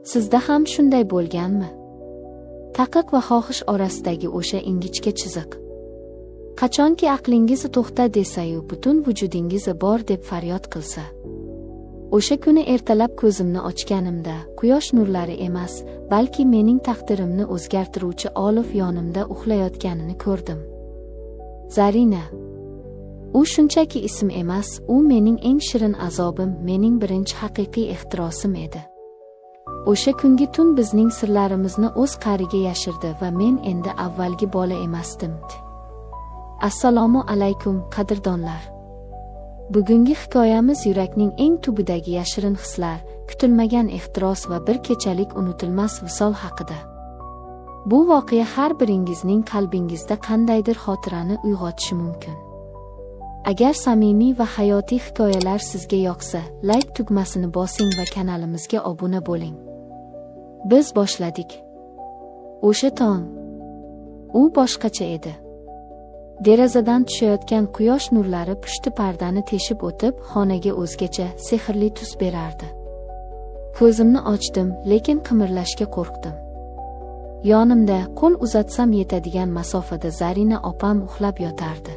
Sizda ham shunday bo'lganmi? Taqiq va xohish orasidagi o'sha ingichka chiziq. Qachonki aqlingiz to'xta desa-yu, butun vujudingiz bor deb faryod qilsa. O'sha kuni ertalab ko'zimni ochganimda, quyosh nurlari emas, balki mening taqdirimni o'zgartiruvchi olov yonimda uxlayotganini ko'rdim. Zarina. U shunchaki ism emas, u mening eng shirin azobim, mening birinchi haqiqiy ehtirosim edi. O'sha kungi tun bizning sirlarimizni o'z qa'riga yashirdi va men endi avvalgi bola emasdim. Assalomu alaykum, qadrdonlar. Bugungi hikoyamiz yurakning eng tubidagi yashirin hislar, kutilmagan ehtiros va bir kechalik unutilmas visol haqida. Bu voqea har biringizning qalbingizda qandaydir xotirani uyg'otishi mumkin. Agar samimiy va hayotiy hikoyalar sizga yoqsa, like tugmasini bosing va kanalimizga obuna bo'ling. Biz boshladik. O'sha tong. U boshqacha edi. Derazadan tushayotgan quyosh nurlari pushti pardani teshib o'tib, xonaga o'zgacha, sehrli tus berardi. Ko'zimni ochdim, lekin qimirlashga qo'rqdim. Yonimda, qo'l uzatsam yetadigan masofada Zarina opam uxlab yotardi.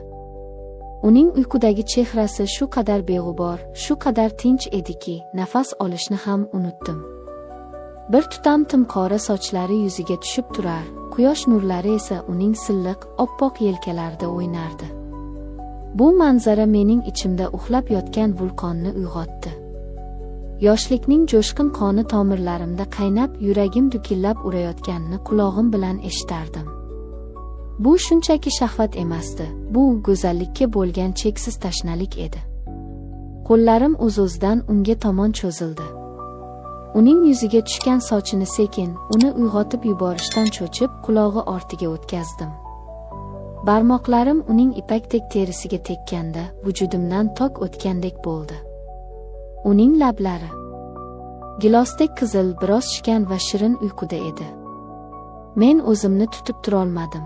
Uning uykudagi chehrasi shu qadar beg'ubor, shu qadar tinch ediki, nafas olishni ham unutdim. Bir tutam timqora sochlari yuziga tushib turar, quyosh nurlari esa uning silliq, oppoq yelkalarida o'ynardi. Bu manzara mening ichimda uxlab yotgan vulqonni uyg'otdi. Yoshlikning jo'shqin qoni tomirlarimda qaynab, yuragim dukillab urayotganini qulog'im bilan eshitardim. Bu shunchaki shahvat emasdi, bu go'zallikka bo'lgan cheksiz tashnalik edi. Qo'llarim o'z-o'zidan unga tomon cho'zildi. Uning yuziga tushgan sochini sekin, uni uyg'otib yuborishdan cho'chib, qulog'i ortiga o'tkazdim. Barmoqlarim uning ipakdek terisiga tekkanda, vujudimdan tok o'tgandek bo'ldi. Uning lablari gilosdek qizil, biroz shishgan va shirin uyquda edi. Men o'zimni tutib turolmadim.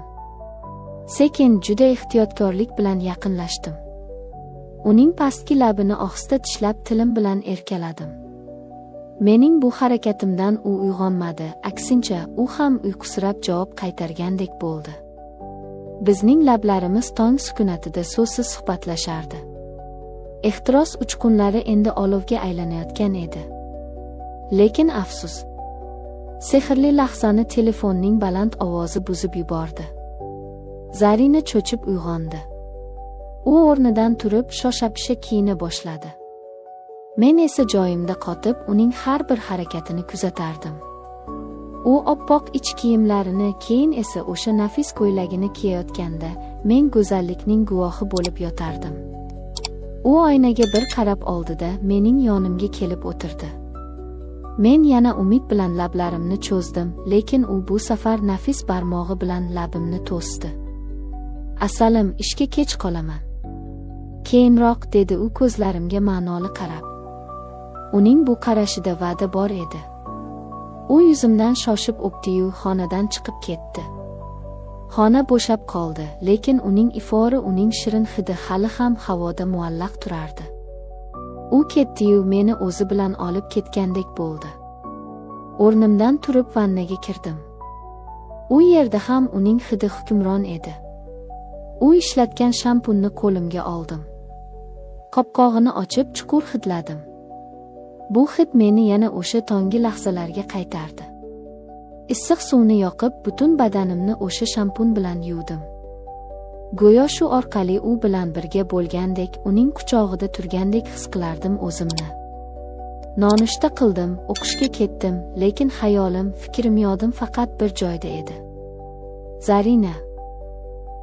Sekin, juda ehtiyotkorlik bilan yaqinlashdim. Uning pastki labini ohista tishlab tilim bilan erkaladim. Mening bu harakatimdan u uyg'onmadi, aksincha, u ham uyqusirab javob qaytargandek bo'ldi. Bizning lablarimiz tong sukunatida so'zsiz suhbatlashardi. Ehtiros uchqunlari endi olovga aylanayotgan edi. Lekin afsus, sehrli lahzani telefonning baland ovozi buzib yubordi. Zarina cho'chib uyg'ondi. U o'rnidan turib shosha-pisha kiyina boshladi. Men esa joyimda qotib, uning har bir harakatini kuzatardim. U oppoq ich kiyimlarini, keyin esa o'sha nafis ko'ylagini kiyayotganda, men go'zallikning guvohi bo'lib yotardim. U oynaga bir qarab oldida mening yonimga kelib o'tirdi. Men yana umid bilan lablarimni cho'zdim, lekin u bu safar nafis barmog'i bilan labimni to'sdi. Asalim, ishga kech qolaman. Keyinroq, dedi u ko'zlarimga ma'noli qarab. Uning bu qarashida va'da bor edi. U yuzimdan shoshib o'pdi-yu xonadan chiqib ketdi. Xona bo'shab qoldi, lekin uning ifori, uning shirin hidi hali ham havoda muallaq turardi. U ketdi-yu meni o'zi bilan olib ketgandek bo'ldi. O'rnimdan turib vannaga kirdim. U yerda ham uning hidi hukmron edi. U ishlatgan shampunni qo'limga oldim. Qopqog'ini ochib chuqur hidladim. Bu hid meni yana o'sha tonggi lahzalarga qaytardi. Issiq suvni yoqib, butun badanimni o'sha shampun bilan yuvdim. Go'yo shu orqali u bilan birga bo'lgandek, uning quchog'ida turgandek his qilardim o'zimni. Nonushta qildim, o'qishga ketdim, lekin xayolim, fikrim, yodim faqat bir joyda edi. Zarina.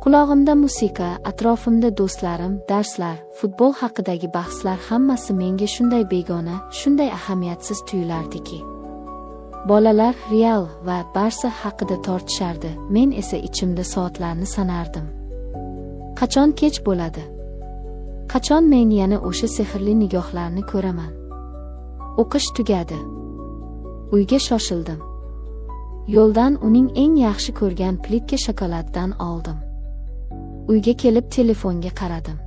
Qulog'imda musiqa, atrofimda do'stlarim, darslar, futbol haqidagi bahslar, hammasi menga shunday begona, shunday ahamiyatsiz tuyulardiki. Bolalar Real va Barsa haqida tortishardi, men esa ichimda soatlarni sanardim. Qachon kech bo'ladi? Qachon men yana o'sha sehrli nigohlarni ko'raman? O'qish tugadi. Uyga shoshildim. Yo'ldan uning eng yaxshi ko'rgan plitka shokoladdan oldim. Uyga kelib telefonga qaradim.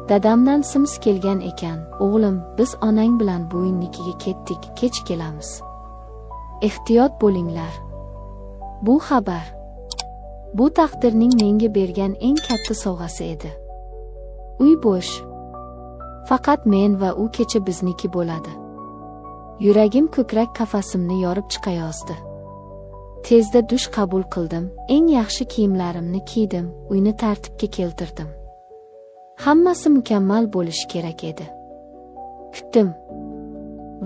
Dadamdan sims kelgan ekan. O'g'lim, biz onang bilan buvingnikiga ketdik, kech kelamiz. Ehtiyot bo'linglar. Bu xabar, bu taqdirning menga bergan eng katta sovg'asi edi. Uy bo'sh. Faqat men va u kecha bizniki bo'ladi. Yuragim ko'krak qafasimni yorib chiqayozdi. Tezda dush qabul qildim, eng yaxshi kiyimlarimni kiydim, uyni tartibga keltirdim. Hammasi mukammal bo'lishi kerak edi. Kutdim.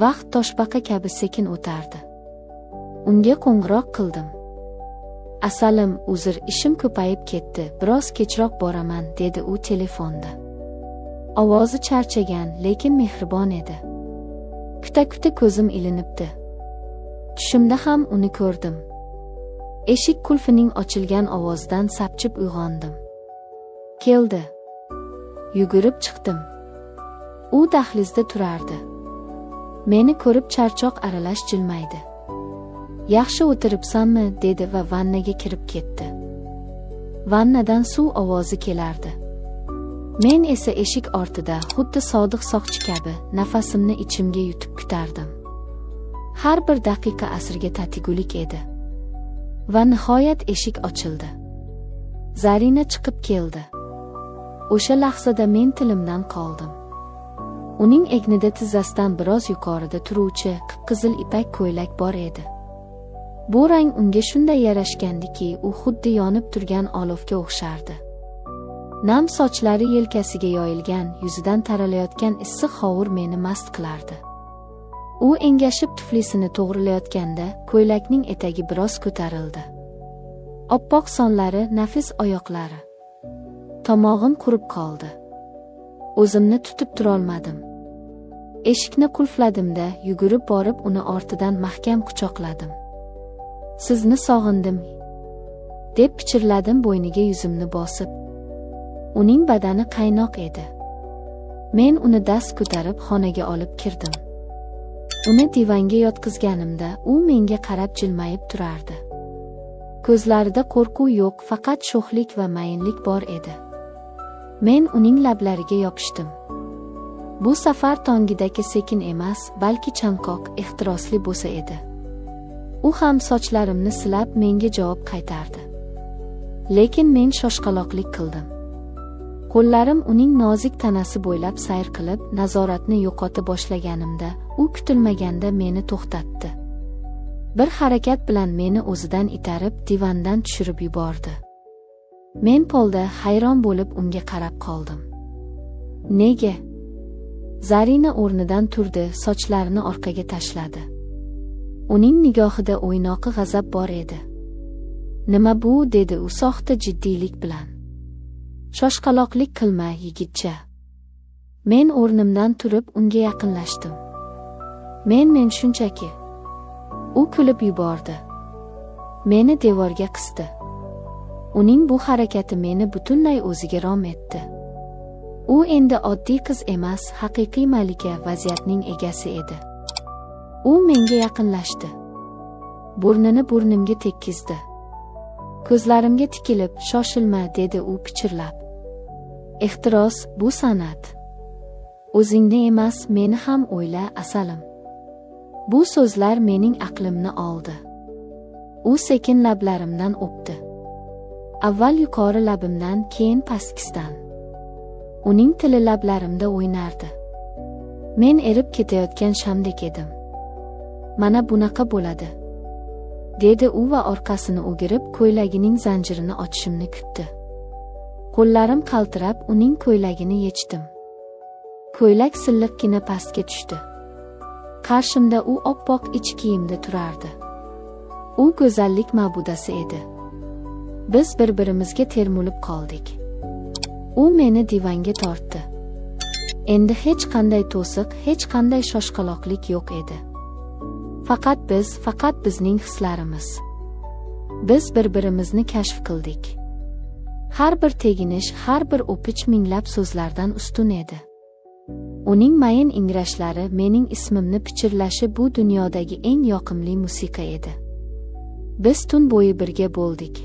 Vaqt toshbaqa kabi sekin o'tardi. Unga qo'ng'iroq qildim. Asalim, uzr, ishim ko'payib ketdi, biroz kechroq boraman, dedi u telefonda. Ovozi charchagan, lekin mehribon edi. Kuta-kuta ko'zim ilinibdi. Tushimda ham uni ko'rdim. Eshik qulfining ochilgan ovozidan sapchib uyg'ondim. Keldi. Yugurib chiqdim. U dahlizda turardi. Meni ko'rib charchoq aralash jilmaydi. Yaxshi o'tiribsanmi, dedi va vannaga kirib ketdi. Vannadan suv ovozi kelardi. Men esa eshik ortida xuddi sodiq soqchi kabi nafasimni ichimga yutib kutardim. Har bir daqiqa asrga tatigulik edi. Va nihoyat eshik ochildi. Zarina chiqib keldi. O'sha lahzada men tilimdan qoldim. Uning egnida tizzasidan biroz yuqorida turuvchi qizil ipak ko'ylak bor edi. Bu rang unga shunday yarashgandiki, u xuddi yonib turgan olovga o'xshardi. Nam sochlari yelkasiga yoyilgan, yuzidan taralayotgan issiq hovur meni mast qilardi. U engashib tuflisini to'g'rilayotganda, ko'ylakning etagi biroz ko'tarildi. Oppoq sonlari, nafis oyoqlari. Tomog'im qurib qoldi. O'zimni tutib turolmadim. Eshikni qulfladimda, yugurib borib uni ortidan mahkam quchoqladim. Sizni sog'indim, deb pichirladim bo'yniga yuzimni bosib. Uning badani qaynoq edi. Men uni dast ko'tarib xonaga olib kirdim. Uni divanga yotqizganimda, u menga qarab jilmayib turardi. Ko'zlarida qo'rquv yo'q, faqat sho'xlik va mayinlik bor edi. Men uning lablariga yopishdim. Bu safar tongidagi sekin emas, balki chanqoq, ehtirosli bo'lsa edi. U ham sochlarimni silab menga javob qaytardi. Lekin men shoshqaloqlik qildim. Qo'llarim uning nozik tanasi bo'ylab sayr qilib, nazoratni yo'qota boshlaganimda, u kutilmaganda meni to'xtatdi. Bir harakat bilan meni o'zidan itarib, divandan tushirib yubordi. Men polda hayron bo'lib unga qarab qoldim. Nega? Zarina o'rnidan turdi, sochlarini orqaga tashladi. Uning nigohida o'ynoqi g'azab bor edi. Nima bu, dedi u soxta jiddiylik bilan. Shoshqaloqlik qilma, yigitcha. Men o'rnimdan turib unga yaqinlashdim. Men shunchaki. U kulib yubordi. Meni devorga qisdi. Uning bu harakati meni butunlay o'ziga rom etdi. U endi oddiy qiz emas, haqiqiy malika, vaziyatning egasi edi. U menga yaqinlashdi. Burnini burnimga tekkizdi. Ko'zlarimga tikilib, shoshilma, dedi u pichirlab. Ehtiros, bu san'at. O'zingni emas, meni ham o'yla, asalim. Bu so'zlar mening aqlimni oldi. U sekin lablarimdan o'pdi. Avval yuqori labimdan, keyin pastkisidan. Uning tili lablarimda o'ynardi. Men erib ketayotgan shamdek edim. Mana bunaqa bo'ladi, dedi u va orqasini o'girib ko'ylagining zanjirini ochishimni kutdi. Qo'llarim qaltirab uning ko'ylagini yechdim. Ko'ylak silliqqina pastga tushdi. Qarshimda u oppoq ich kiyimda turardi. U go'zallik ma'budasi edi. Biz bir-birimizga termulib qoldik. U meni divanga tortdi. Endi hech qanday to'siq, hech qanday shoshqaloqlik yo'q edi. Faqat bizning hislarimiz. Biz bir-birimizni kashf qildik. Har bir teginish, har bir o'pich minglab so'zlardan ustun edi. Uning mayin ingrashlari, mening ismimni pichirlashi bu dunyodagi eng yoqimli musiqa edi. Biz tun bo'yi birga bo'ldik.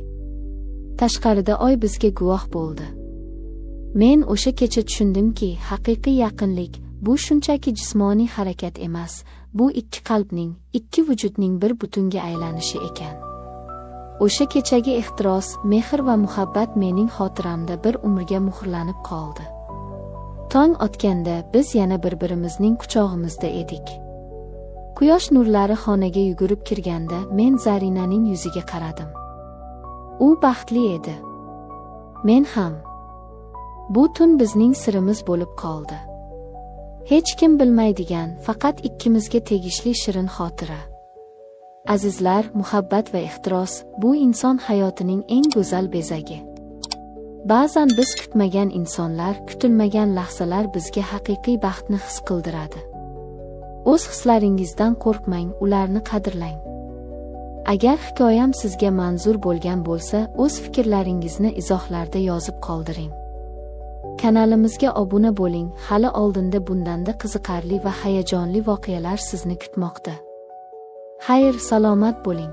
Tashqarida oy bizga guvoh bo'ldi. Men o'sha kecha tushundimki, haqiqiy yaqinlik bu shunchaki jismoniy harakat emas, bu ikki qalbning, ikki vujudning bir butunga aylanishi ekan. O'sha kechagi ehtiros, mehr va muhabbat mening xotiramda bir umrga muhrlanib qoldi. Tong otganda biz yana bir-birimizning quchog'imizda edik. Quyosh nurlari xonaga yugurib kirganda men Zarinaning yuziga qaradim. U baxtli edi. Men ham. Bu tun bizning sirimiz bo'lib qoldi. Hech kim bilmaydigan, faqat ikkimizga tegishli shirin xotira. Azizlar, muhabbat va ehtiros bu inson hayotining eng go'zal bezagi. Ba'zan biz kutmagan insonlar, kutilmagan lahzalar bizga haqiqiy baxtni his qildiradi. O'z hislaringizdan qo'rqmang, ularni qadrlang. Agar hikoyam sizga manzur bo'lgan bo'lsa, o'z fikrlaringizni izohlarda yozib qoldiring. Kanalimizga obuna bo'ling, hali oldinda bundanda qiziqarli va hayajonli voqealar sizni kutmoqda. Xayr, salomat bo'ling.